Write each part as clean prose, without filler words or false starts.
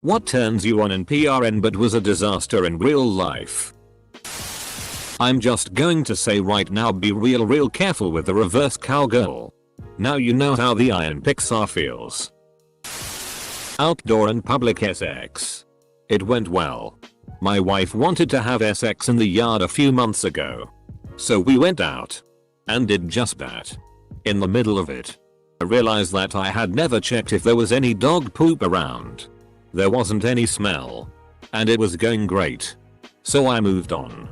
What turns you on in PRN but was a disaster in real life? I'm just going to say right now, be real careful with the reverse cowgirl. Now you know how the I in Pixar feels. Outdoor and public sex. It went well. My wife wanted to have sex in the yard a few months ago. So we went out. And did just that. In the middle of it, I realized that I had never checked if there was any dog poop around. There wasn't any smell. And it was going great. So I moved on.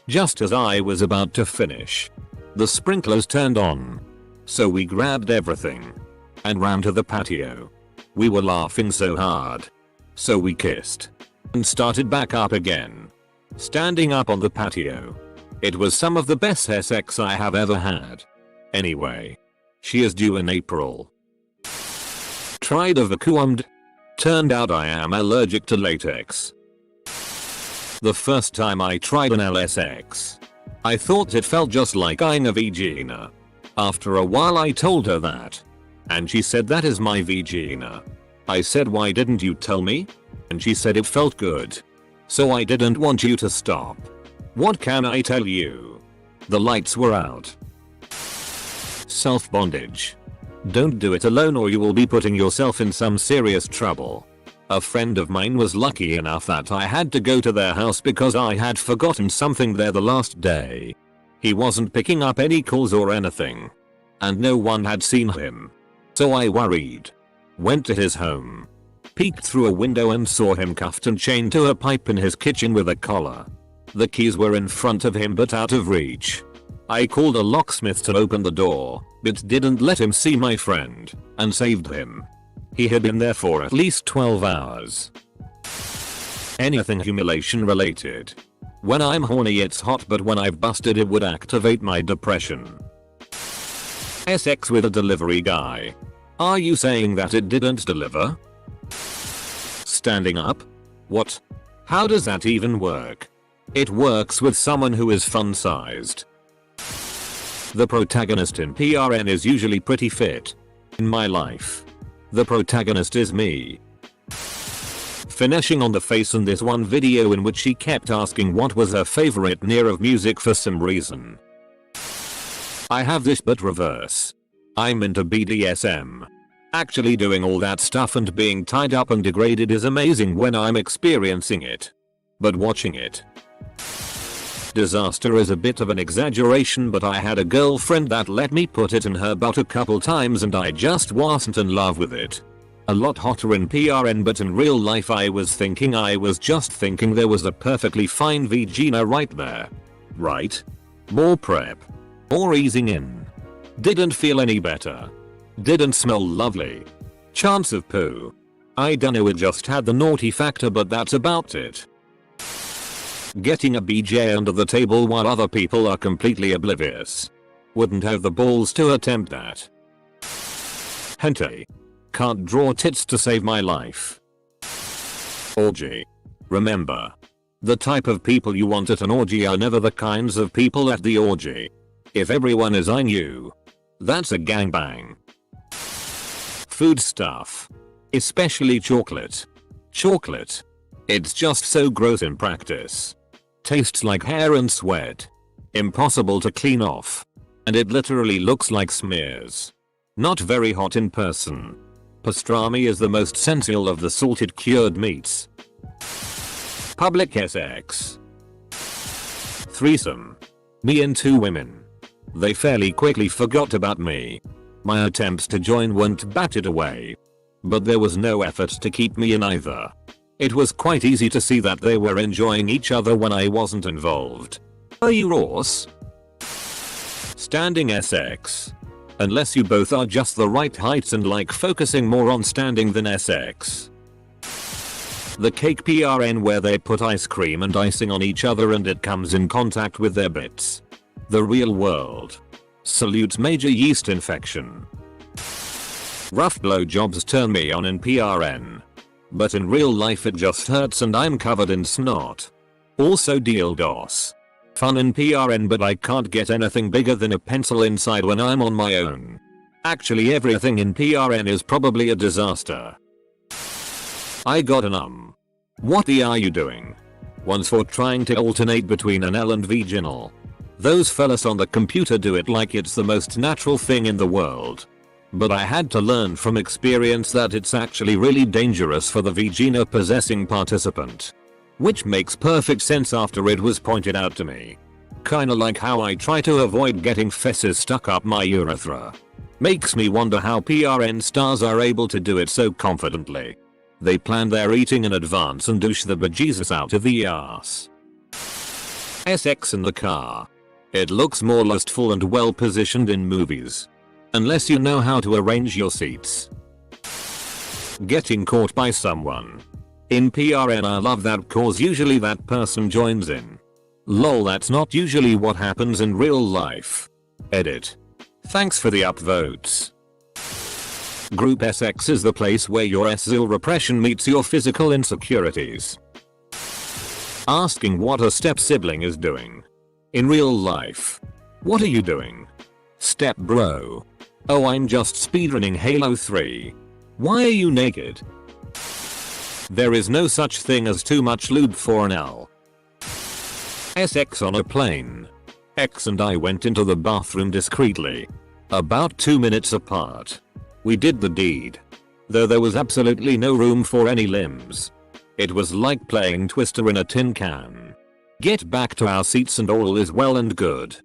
Just as I was about to finish, the sprinklers turned on. So we grabbed everything and ran to the patio. We were laughing so hard. So we kissed and started back up again. Standing up on the patio. It was some of the best sex I have ever had. Anyway, she is due in April. Tried a vacuumed. Turned out I am allergic to latex. The first time I tried an LSX, I thought it felt just like eyeing a vagina. After a while I told her that. And she said, that is my vagina. I said, why didn't you tell me? And she said it felt good. So I didn't want you to stop. What can I tell you? The lights were out. Self-bondage. Don't do it alone or you will be putting yourself in some serious trouble. A friend of mine was lucky enough that I had to go to their house because I had forgotten something there the last day. He wasn't picking up any calls or anything. And no one had seen him. So I worried. Went to his home. Peeked through a window and saw him cuffed and chained to a pipe in his kitchen with a collar. The keys were in front of him but out of reach. I called a locksmith to open the door, but didn't let him see my friend, and saved him. He had been there for at least 12 hours. Anything humiliation related. When I'm horny it's hot, but when I've busted it would activate my depression. Sex with a delivery guy. Are you saying that it didn't deliver? Standing up? What? How does that even work? It works with someone who is fun-sized. The protagonist in PRN is usually pretty fit. In my life, the protagonist is me. Finishing on the face in this one video in which she kept asking what was her favorite genre of music for some reason. I have this but reverse. I'm into BDSM. Actually doing all that stuff and being tied up and degraded is amazing when I'm experiencing it. But watching it. Disaster is a bit of an exaggeration, but I had a girlfriend that let me put it in her butt a couple times and I just wasn't in love with it. A lot hotter in PRN, but in real life I was just thinking there was a perfectly fine vagina right there. Right? More prep. More easing in. Didn't feel any better. Didn't smell lovely. Chance of poo. I dunno, it just had the naughty factor, but that's about it. Getting a BJ under the table while other people are completely oblivious. Wouldn't have the balls to attempt that. Hentai. Can't draw tits to save my life. Orgy. Remember. The type of people you want at an orgy are never the kinds of people at the orgy. If everyone is I knew, that's a gangbang. Food stuff. Especially chocolate. Chocolate. It's just so gross in practice. Tastes like hair and sweat. Impossible to clean off. And it literally looks like smears. Not very hot in person. Pastrami is the most sensual of the salted cured meats. Public sex. Threesome. Me and 2 women. They fairly quickly forgot about me. My attempts to join weren't batted away. But there was no effort to keep me in either. It was quite easy to see that they were enjoying each other when I wasn't involved. Are you Ross? Standing sex. Unless you both are just the right heights and like focusing more on standing than sex. The cake PRN where they put ice cream and icing on each other and it comes in contact with their bits. The real world. Salutes major yeast infection. Rough blowjobs turn me on in PRN. But in real life it just hurts and I'm covered in snot. Also dildos. Fun in PRN, but I can't get anything bigger than a pencil inside when I'm on my own. Actually everything in PRN is probably a disaster. I got an What the are you doing? Once for trying to alternate between an L and vaginal. Those fellas on the computer do it like it's the most natural thing in the world. But I had to learn from experience that it's actually really dangerous for the vagina possessing participant. Which makes perfect sense after it was pointed out to me. Kinda like how I try to avoid getting fesses stuck up my urethra. Makes me wonder how PRN stars are able to do it so confidently. They plan their eating in advance and douche the bejesus out of the ass. SX in the car. It looks more lustful and well positioned in movies. Unless you know how to arrange your seats. Getting caught by someone. In PRN I love that cause usually that person joins in. Lol, that's not usually what happens in real life. Edit. Thanks for the upvotes. Group SX is the place where your SZIL repression meets your physical insecurities. Asking what a step sibling is doing. In real life. What are you doing? Step bro. Oh, I'm just speedrunning Halo 3. Why are you naked? There is no such thing as too much lube for an L. SX on a plane. X and I went into the bathroom discreetly. About 2 minutes apart. We did the deed. Though there was absolutely no room for any limbs. It was like playing Twister in a tin can. Get back to our seats and all is well and good.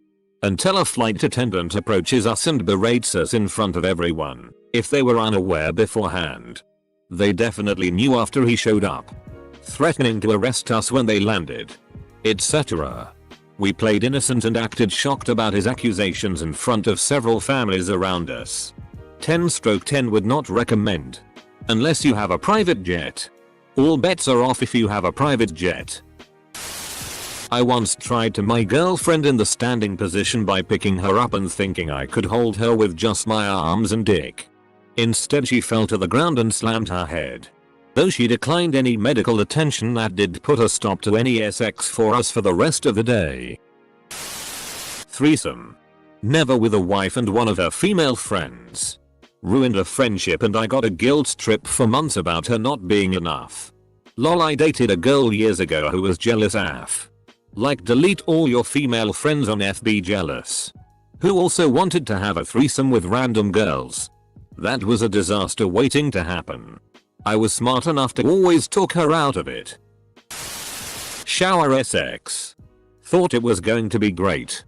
Until a flight attendant approaches us and berates us in front of everyone, if they were unaware beforehand. They definitely knew after he showed up. Threatening to arrest us when they landed. Etc. We played innocent and acted shocked about his accusations in front of several families around us. 10/10 would not recommend. Unless you have a private jet. All bets are off if you have a private jet. I once tried to my girlfriend in the standing position by picking her up and thinking I could hold her with just my arms and dick. Instead she fell to the ground and slammed her head. Though she declined any medical attention, that did put a stop to any SX for us for the rest of the day. Threesome. Never with a wife and one of her female friends. Ruined a friendship and I got a guilt trip for months about her not being enough. Lol, I dated a girl years ago who was jealous AF. Like delete all your female friends on FB jealous. Who also wanted to have a threesome with random girls. That was a disaster waiting to happen. I was smart enough to always talk her out of it. Shower SX. Thought it was going to be great.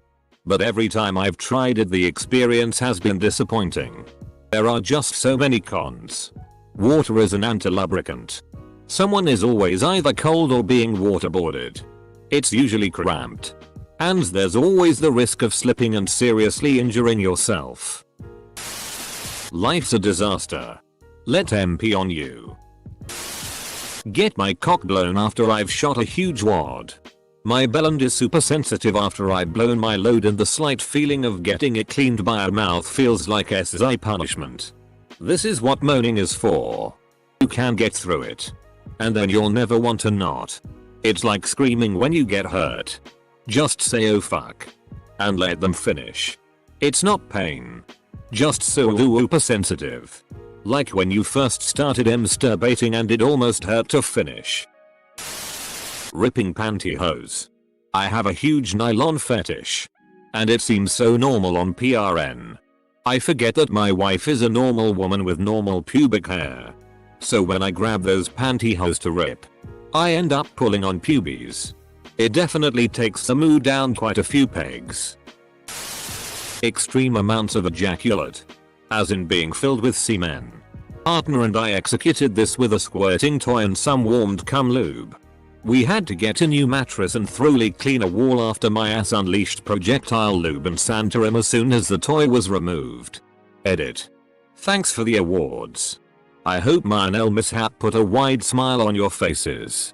But every time I've tried it the experience has been disappointing. There are just so many cons. Water is an anti-lubricant. Someone is always either cold or being waterboarded. It's usually cramped. And there's always the risk of slipping and seriously injuring yourself. Life's a disaster. Let MP on you. Get my cock blown after I've shot a huge wad. My belund is super sensitive after I've blown my load and the slight feeling of getting it cleaned by a mouth feels like SI punishment. This is what moaning is for. You can get through it. And then you'll never want to not. It's like screaming when you get hurt. Just say oh fuck. And let them finish. It's not pain. Just so super sensitive. Like when you first started masturbating and it almost hurt to finish. Ripping pantyhose. I have a huge nylon fetish. And it seems so normal on PRN. I forget that my wife is a normal woman with normal pubic hair. So when I grab those pantyhose to rip, I end up pulling on pubes. It definitely takes the mood down quite a few pegs. Extreme amounts of ejaculate. As in being filled with semen. Partner and I executed this with a squirting toy and some warmed cum lube. We had to get a new mattress and thoroughly clean a wall after my ass unleashed projectile lube and Santorum as soon as the toy was removed. Edit. Thanks for the awards. I hope my anal mishap put a wide smile on your faces.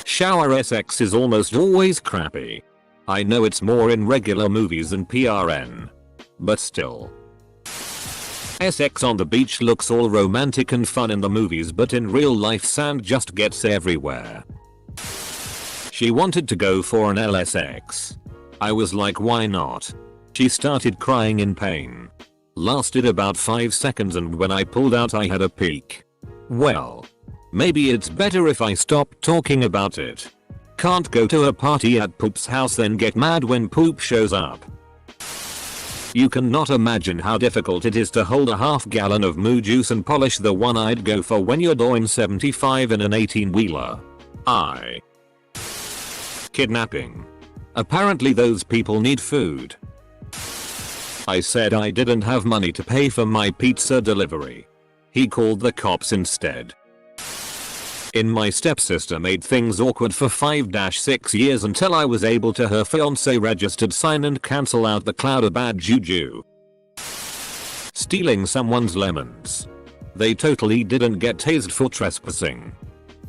Shower SX is almost always crappy. I know it's more in regular movies than PRN. But still. SX on the beach looks all romantic and fun in the movies, but in real life sand just gets everywhere. She wanted to go for an LSX. I was like, why not? She started crying in pain. Lasted about 5 seconds and when I pulled out I had a peek. Well, Maybe it's better if I stop talking about it. Can't go to a party at Poop's house then get mad when Poop shows up. You cannot imagine how difficult it is to hold a half gallon of moo juice and polish the one I'd go for when you're doing 75 in an 18-wheeler. Kidnapping. Apparently those people need food. I said I didn't have money to pay for my pizza delivery. He called the cops instead. My stepsister made things awkward for 5-6 years until I was able to her fiance registered sign and cancel out the cloud of bad juju. Stealing someone's lemons. They totally didn't get tased for trespassing.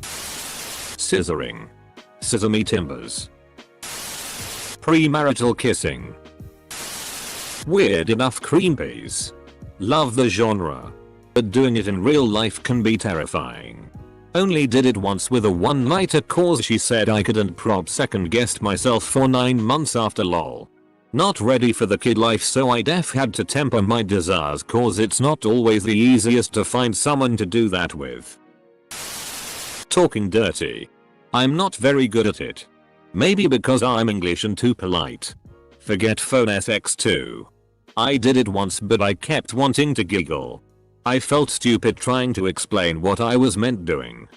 Scissoring. Scissor me timbers. Premarital kissing. Weird enough cream peas. Love the genre. But doing it in real life can be terrifying. Only did it once with a one-nighter cause she said I couldn't prop second guessed myself for 9 months after lol. Not ready for the kid life so I def had to temper my desires cause it's not always the easiest to find someone to do that with. Talking dirty. I'm not very good at it. Maybe because I'm English and too polite. Forget phone sex too. I did it once but I kept wanting to giggle. I felt stupid trying to explain what I was meant doing.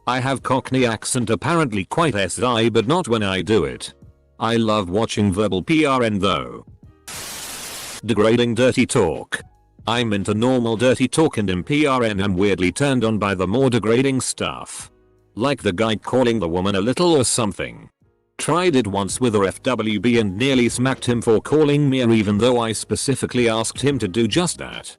I have Cockney accent apparently quite SI but not when I do it. I love watching verbal PRN though. Degrading dirty talk. I'm into normal dirty talk and in PRN I'm weirdly turned on by the more degrading stuff. Like the guy calling the woman a little or something. Tried it once with a FWB and nearly smacked him for calling me even though I specifically asked him to do just that.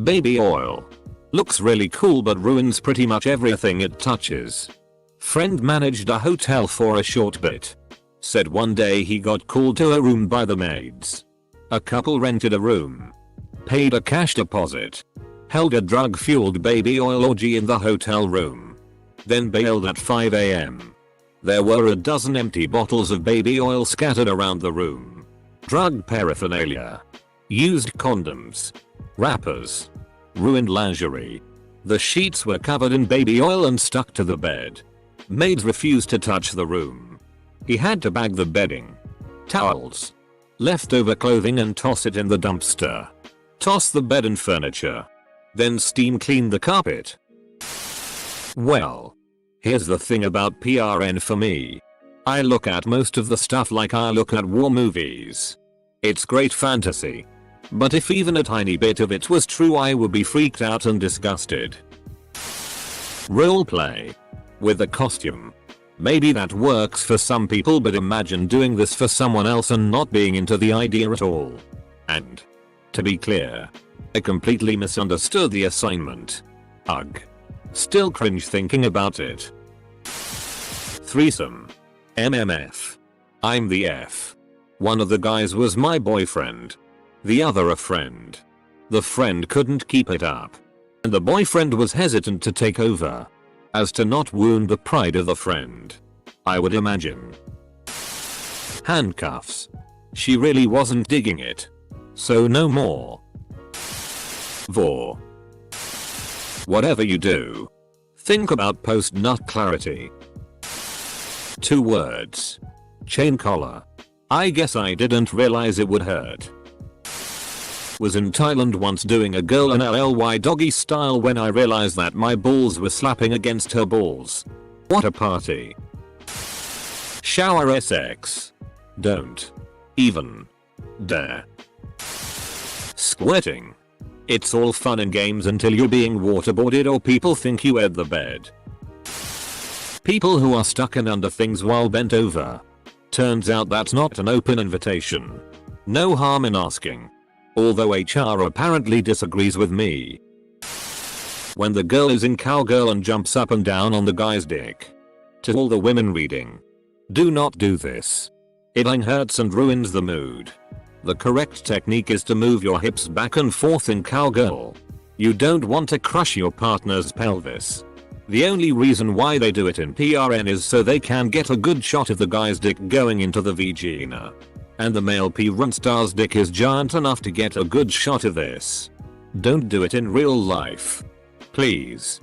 Baby oil. Looks really cool but ruins pretty much everything it touches. Friend managed a hotel for a short bit. Said one day he got called to a room by the maids. A couple rented a room. Paid a cash deposit. Held a drug-fueled baby oil orgy in the hotel room. Then bailed at 5 AM. There were a dozen empty bottles of baby oil scattered around the room. Drug paraphernalia. Used condoms. Wrappers. Ruined lingerie. The sheets were covered in baby oil and stuck to the bed. Maids refused to touch the room. He had to bag the bedding. Towels. Leftover clothing and toss it in the dumpster. Toss the bed and furniture. Then steam clean the carpet. Well. Here's the thing about PRN for me. I look at most of the stuff like I look at war movies. It's great fantasy. But if even a tiny bit of it was true I would be freaked out and disgusted. Roleplay. With a costume. Maybe that works for some people but imagine doing this for someone else and not being into the idea at all. And, to be clear, I completely misunderstood the assignment. Ugh. Still cringe thinking about it. Threesome. MMF. I'm the F. One of the guys was my boyfriend. The other a friend. The friend couldn't keep it up. And the boyfriend was hesitant to take over. As to not wound the pride of the friend. I would imagine. Handcuffs. She really wasn't digging it. So no more. Vor. Whatever you do. Think about post-nut clarity. 2 words. Chain collar. I guess I didn't realize it would hurt. Was in Thailand once doing a girl an LLY doggy style when I realized that my balls were slapping against her balls. What a party. Shower sex. Don't. Even. Dare. Squirting. It's all fun and games until you're being waterboarded or people think you ate the bed. People who are stuck in under things while bent over. Turns out that's not an open invitation. No harm in asking. Although HR apparently disagrees with me. When the girl is in cowgirl and jumps up and down on the guy's dick. To all the women reading. Do not do this. It hurts and ruins the mood. The correct technique is to move your hips back and forth in cowgirl. You don't want to crush your partner's pelvis. The only reason why they do it in PRN is so they can get a good shot of the guy's dick going into the vagina. And the male P-run star's dick is giant enough to get a good shot of this. Don't do it in real life. Please.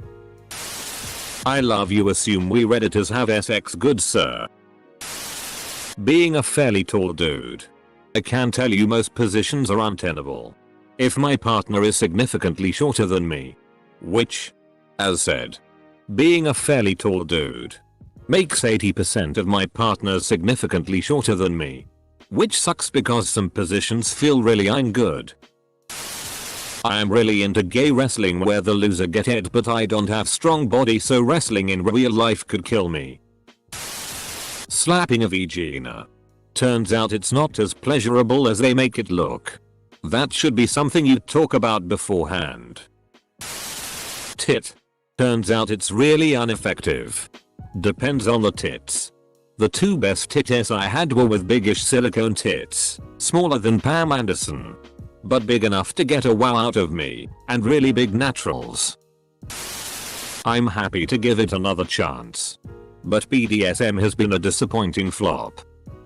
I love you. Assume we Redditors have SX, good sir. Being a fairly tall dude. I can tell you most positions are untenable. If my partner is significantly shorter than me. Which, as said, being a fairly tall dude makes 80% of my partners significantly shorter than me. Which sucks because some positions feel really good. I am really into gay wrestling where the loser get it, but I don't have strong body, so wrestling in real life could kill me. Slapping a vagina. Turns out it's not as pleasurable as they make it look. That should be something you talk about beforehand. Tit. Turns out it's really ineffective. Depends on the tits. The two best tits I had were with biggish silicone tits, smaller than Pam Anderson, but big enough to get a wow out of me, and really big naturals. I'm happy to give it another chance. But BDSM has been a disappointing flop.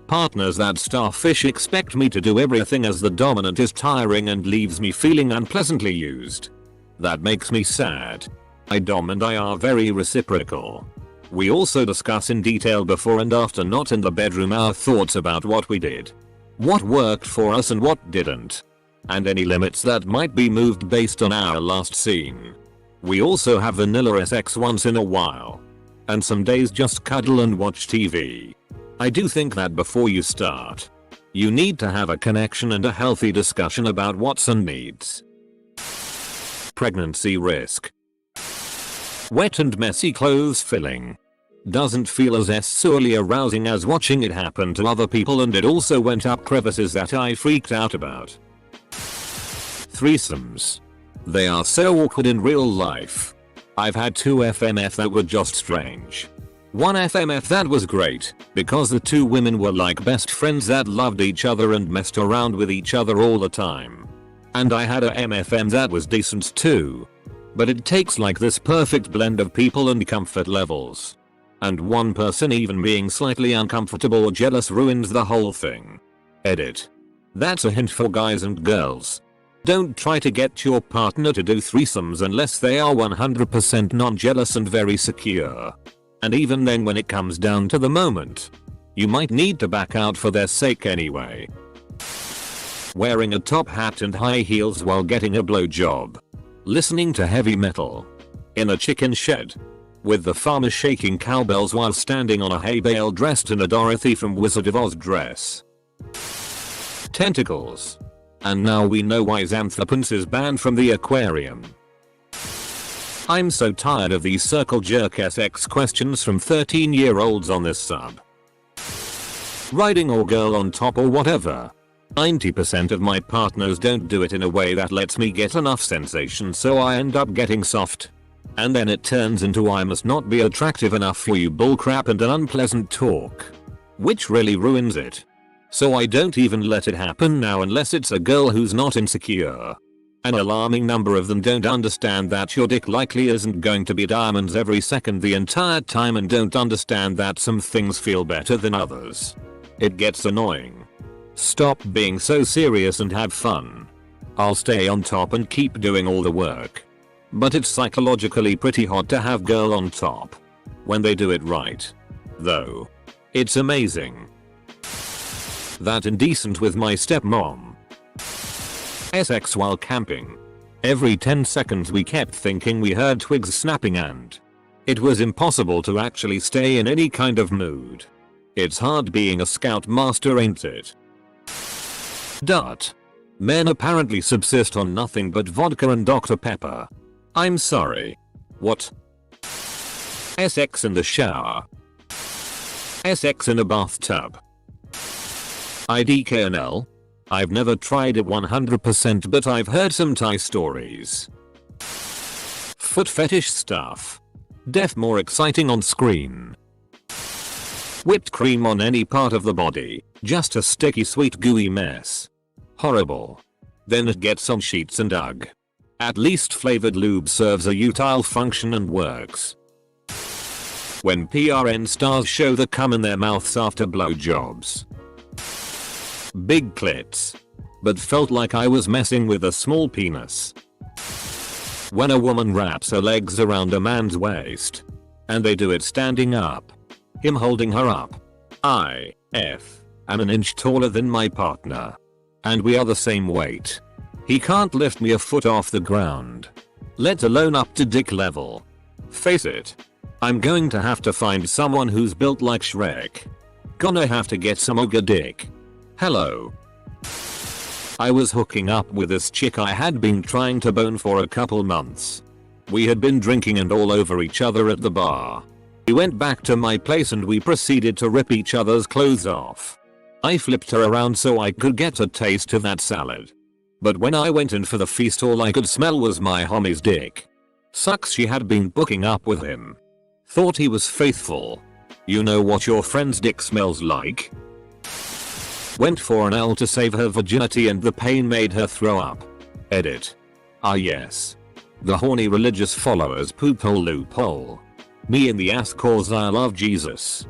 Partners that starfish expect me to do everything as the dominant is tiring and leaves me feeling unpleasantly used. That makes me sad. Dom and I are very reciprocal. We also discuss in detail before and after, not in the bedroom, our thoughts about what we did, what worked for us and what didn't, and any limits that might be moved based on our last scene. We also have vanilla sex once in a while. And some days just cuddle and watch TV. I do think that before you start, you need to have a connection and a healthy discussion about wants and needs. Pregnancy risk. Wet and messy clothes filling. Doesn't feel as sexually arousing as watching it happen to other people, and it also went up crevices that I freaked out about. Threesomes. They are so awkward in real life. I've had 2 FMF that were just strange. One FMF that was great, because the 2 women were like best friends that loved each other and messed around with each other all the time. And I had a MFM that was decent too. But it takes like this perfect blend of people and comfort levels. And one person even being slightly uncomfortable or jealous ruins the whole thing. Edit. That's a hint for guys and girls. Don't try to get your partner to do threesomes unless they are 100% non-jealous and very secure. And even then, when it comes down to the moment, you might need to back out for their sake anyway. Wearing a top hat and high heels while getting a blowjob. Listening to heavy metal. In a chicken shed. With the farmer shaking cowbells while standing on a hay bale dressed in a Dorothy from Wizard of Oz dress. Tentacles. And now we know why Xanthopus is banned from the aquarium. I'm so tired of these circle jerk SX questions from 13-year-olds on this sub. Riding or girl on top or whatever. 90% of my partners don't do it in a way that lets me get enough sensation, so I end up getting soft. And then it turns into I must not be attractive enough for you bullcrap and an unpleasant talk. Which really ruins it. So I don't even let it happen now unless it's a girl who's not insecure. An alarming number of them don't understand that your dick likely isn't going to be diamonds every second the entire time, and don't understand that some things feel better than others. It gets annoying. Stop being so serious and have fun. I'll stay on top and keep doing all the work. But it's psychologically pretty hot to have girl on top. When they do it right. Though. It's amazing. That indecent with my stepmom. SX while camping. Every 10 seconds we kept thinking we heard twigs snapping, and it was impossible to actually stay in any kind of mood. It's hard being a scout master, ain't it? Dot. Men apparently subsist on nothing but vodka and Dr. Pepper. I'm sorry. What? SX in the shower. SX in a bathtub. IDKNL? I've never tried it 100%, but I've heard some Thai stories. Foot fetish stuff. Def more exciting on screen. Whipped cream on any part of the body, just a sticky sweet gooey mess. Horrible. Then it gets on sheets and ugh. At least flavored lube serves a utile function and works. When PRN stars show the cum in their mouths after blowjobs. Big clits. But felt like I was messing with a small penis. When a woman wraps her legs around a man's waist. And they do it standing up. Him holding her up. I am an inch taller than my partner. And we are the same weight. He can't lift me a foot off the ground. Let alone up to dick level. Face it. I'm going to have to find someone who's built like Shrek. Gonna have to get some ogre dick. Hello. I was hooking up with this chick I had been trying to bone for a couple months. We had been drinking and all over each other at the bar. We went back to my place and we proceeded to rip each other's clothes off. I flipped her around so I could get a taste of that salad. But when I went in for the feast all I could smell was my homie's dick. Sucks she had been booking up with him. Thought he was faithful. You know what your friend's dick smells like? Went for an L to save her virginity and the pain made her throw up. Edit. Ah yes. The horny religious followers poop hole loophole. Me in the ass cause I love Jesus.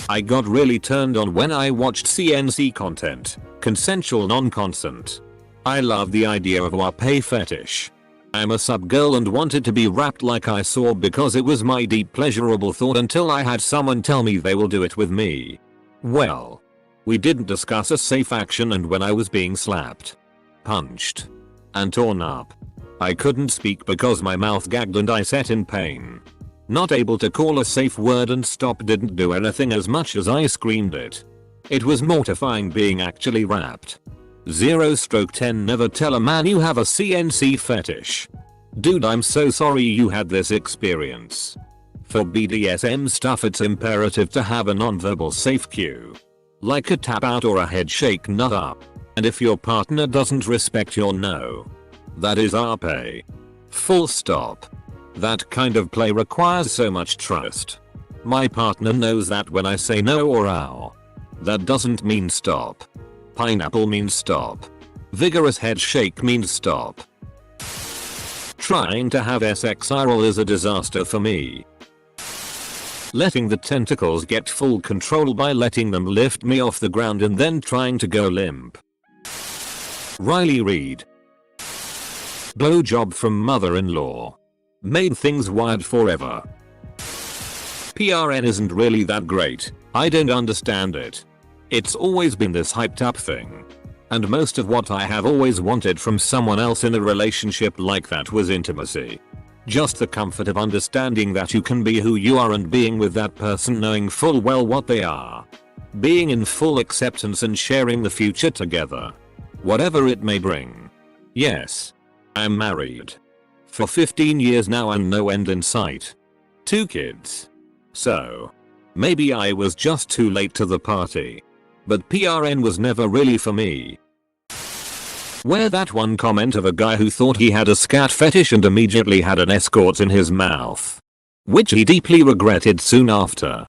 I got really turned on when I watched CNC content. Consensual non-consent. I love the idea of IRL fetish. I'm a sub girl and wanted to be wrapped like I saw because it was my deep pleasurable thought until I had someone tell me they will do it with me. Well. We didn't discuss a safe action and when I was being slapped, punched, and torn up, I couldn't speak because my mouth gagged and I sat in pain. Not able to call a safe word and stop didn't do anything as much as I screamed it. It was mortifying being actually wrapped. 0/10 Never tell a man you have a CNC fetish. Dude, I'm so sorry you had this experience. For BDSM stuff it's imperative to have a non-verbal safe cue. Like a tap out or a head shake nut up. And if your partner doesn't respect your no, that is IRL. Full stop. That kind of play requires so much trust. My partner knows that when I say no or ow, that doesn't mean stop. Pineapple means stop. Vigorous head shake means stop. Trying to have IRL is a disaster for me. Letting the tentacles get full control by letting them lift me off the ground and then trying to go limp. Riley Reid. Blowjob from mother-in-law. Made things wired forever. PRN isn't really that great. I don't understand it. It's always been this hyped up thing. And most of what I have always wanted from someone else in a relationship like that was intimacy. Just the comfort of understanding that you can be who you are and being with that person knowing full well what they are. Being in full acceptance and sharing the future together. Whatever it may bring. Yes. I'm married. For 15 years now and no end in sight. 2 kids. So. Maybe I was just too late to the party. But PRN was never really for me. Where that one comment of a guy who thought he had a scat fetish and immediately had an escort in his mouth. Which he deeply regretted soon after.